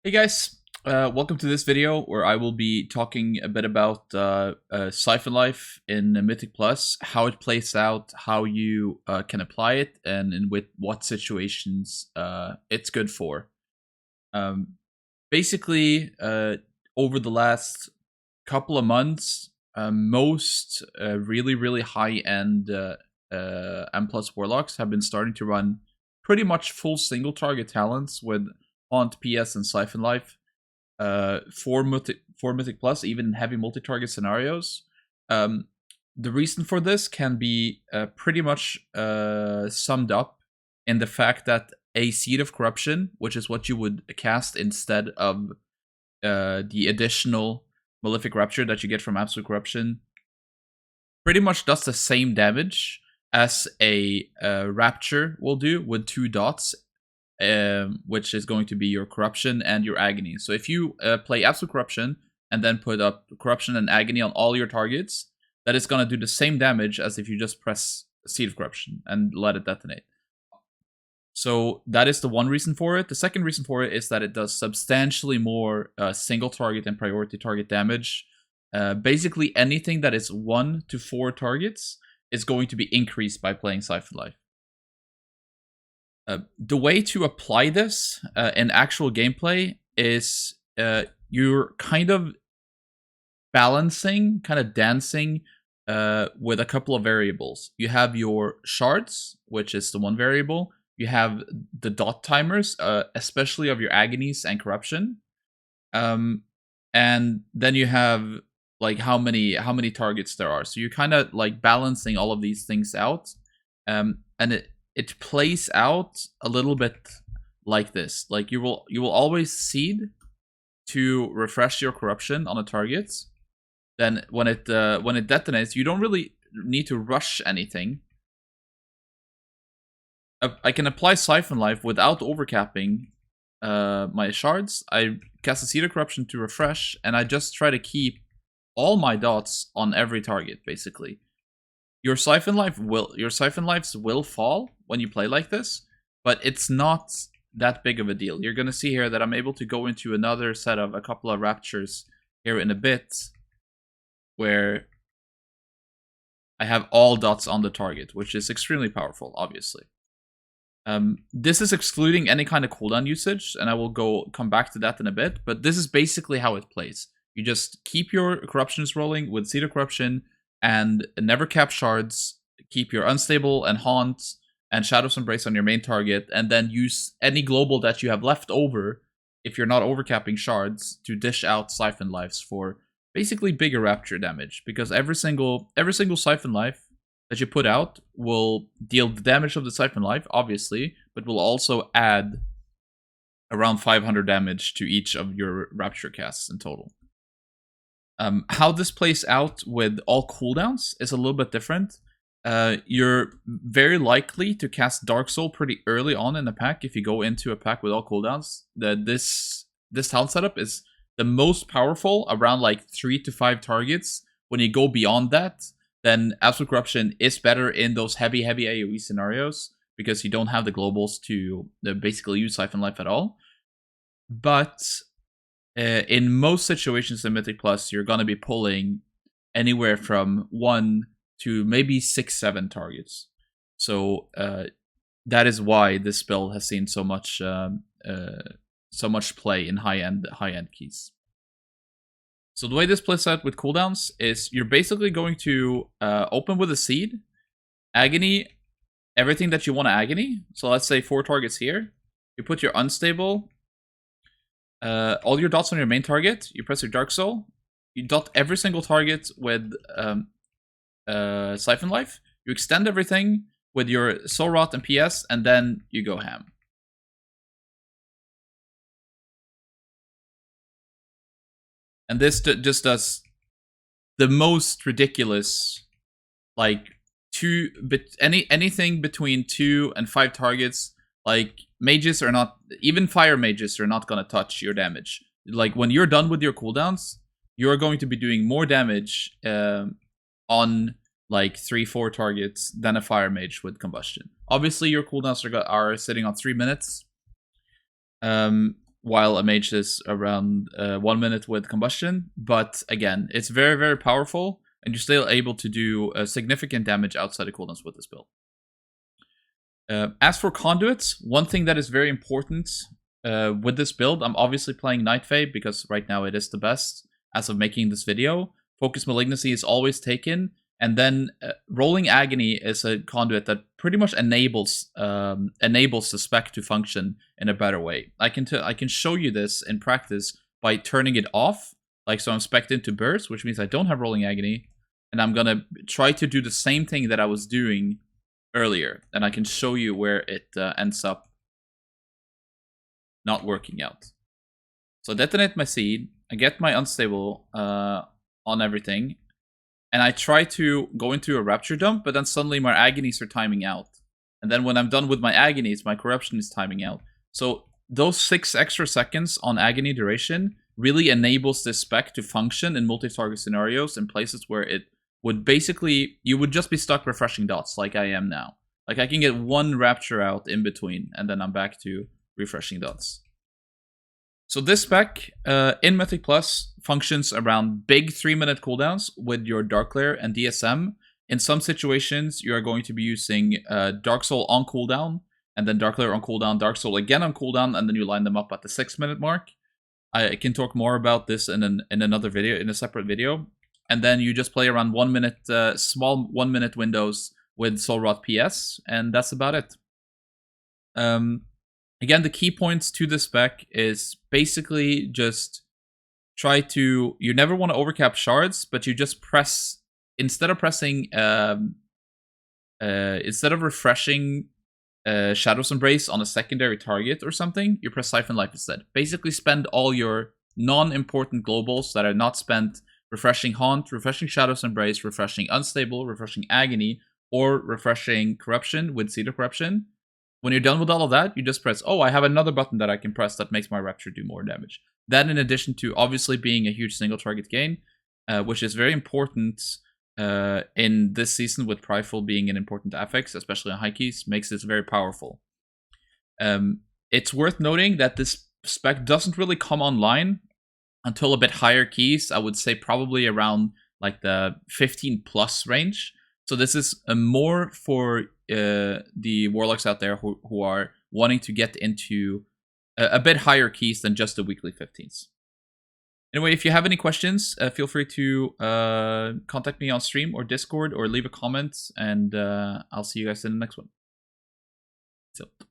Hey guys, welcome to this video where I will be talking a bit about Siphon Life in Mythic Plus, how it plays out, how you can apply it, and with what situations it's good for. Um, Basically, over the last couple of months, most really high-end M plus Warlocks have been starting to run pretty much full single target talents with Haunt, PS, and Siphon Life for Mythic Plus, even in heavy multi-target scenarios. The reason for this can be pretty much summed up in the fact that a Seed of Corruption, which is what you would cast instead of the additional Malefic Rapture that you get from Absolute Corruption, pretty much does the same damage as a Rapture will do with 2 dots, which is going to be your Corruption and your Agony. So if you play Absolute Corruption and then put up Corruption and Agony on all your targets, that is going to do the same damage as if you just press Seed of Corruption and let it detonate. So that is the one reason for it. The second reason for it is that it does substantially more single target and priority target damage. Basically anything that is 1 to 4 targets is going to be increased by playing Siphon Life. The way to apply this in actual gameplay is you're kind of balancing, kind of dancing with a couple of variables. You have your shards, which is the one variable. You have the dot timers, especially of your agonies and corruption. And then you have like how many targets there are. So you're kind of like balancing all of these things out. And it plays out a little bit like this. Like you will always seed to refresh your corruption on a target. Then when it detonates, you don't really need to rush anything. I can apply Siphon Life without overcapping my shards. I cast a Seed of Corruption to refresh, and I just try to keep all my dots on every target, basically. Your Siphon Lives will fall when you play like this, but it's not that big of a deal. You're gonna see here that I'm able to go into another set of a couple of Raptures here in a bit, where I have all dots on the target, which is extremely powerful, obviously. This is excluding any kind of cooldown usage, and I will come back to that in a bit, but this is basically how it plays. You just keep your corruptions rolling with Seed of Corruption and never cap shards, keep your Unstable and Haunt and Shadow's Embrace on your main target, and then use any global that you have left over, if you're not overcapping shards, to dish out Siphon Lives for basically bigger Rapture damage, because every single Siphon Life that you put out will deal the damage of the Siphon Life, obviously, but will also add around 500 damage to each of your Rapture casts in total. How this plays out with all cooldowns is a little bit different. You're very likely to cast Dark Soul pretty early on in the pack if you go into a pack with all cooldowns. This talent setup is the most powerful around like 3 to 5 targets. When you go beyond that, then Absolute Corruption is better in those heavy AoE scenarios, because you don't have the globals to basically use Siphon Life at all. But in most situations in Mythic Plus, you're going to be pulling anywhere from 1 to maybe 6, 7 targets. So that is why this spell has seen so much play in high-end keys. So the way this plays out with cooldowns is you're basically going to open with a Seed, Agony, everything that you want to Agony. So let's say 4 targets here. You put your Unstable, all your dots on your main target. You press your Dark Soul. You dot every single target with Siphon Life. You extend everything with your Soul Rot and PS, and then you go ham. And this just does the most ridiculous, like anything between 2 and 5 targets. Like mages are not, even fire mages are not gonna touch your damage. Like when you're done with your cooldowns, you're going to be doing more damage on like 3-4 targets than a fire mage with combustion. Obviously, your cooldowns are sitting on 3 minutes. while a mage is around 1 minute with combustion. But again, it's very, very powerful, and you're still able to do significant damage outside of cooldowns with this build. As for conduits, one thing that is very important with this build, I'm obviously playing Night Fae because right now it is the best as of making this video. Focus Malignancy is always taken, and then Rolling Agony is a conduit that pretty much enables the spec to function in a better way. I can show you this in practice by turning it off. Like, so I'm spec'd into burst, which means I don't have Rolling Agony, and I'm gonna try to do the same thing that I was doing earlier, and I can show you where it ends up not working out. So detonate my seed, I get my unstable on everything, and I try to go into a rapture dump, but then suddenly my agonies are timing out. And then when I'm done with my agonies, my corruption is timing out. So those 6 extra seconds on agony duration really enables this spec to function in multi-target scenarios in places where it would basically, you would just be stuck refreshing dots like I am now. Like, I can get 1 rapture out in between, and then I'm back to refreshing dots. So this spec in Mythic Plus functions around big 3-minute cooldowns with your darkglare and DSM. In some situations, you are going to be using Dark Soul on cooldown, and then darkglare on cooldown, Dark Soul again on cooldown, and then you line them up at the 6-minute mark. I can talk more about this in another video, in a separate video. And then you just play around 1 minute, small 1 minute windows with Soul Rot PS, and that's about it. Again, the key points to this spec is basically just try to, you never want to overcap shards, but you just press, instead of pressing, instead of refreshing Shadow's Embrace on a secondary target or something, you press Siphon Life instead. Basically spend all your non-important globals that are not spent refreshing Haunt, refreshing Shadow's Embrace, refreshing Unstable, refreshing Agony, or refreshing Corruption with Cedar Corruption. When you're done with all of that, you just press, oh, I have another button that I can press that makes my Rapture do more damage. That, in addition to obviously being a huge single target gain, which is very important in this season with Prideful being an important affix, especially on high keys, makes this very powerful. It's worth noting that this spec doesn't really come online until a bit higher keys. I would say probably around like the 15 plus range. So this is more for the Warlocks out there who are wanting to get into a bit higher keys than just the weekly 15s. Anyway, if you have any questions, feel free to contact me on stream or Discord or leave a comment, and I'll see you guys in the next one. Peace out.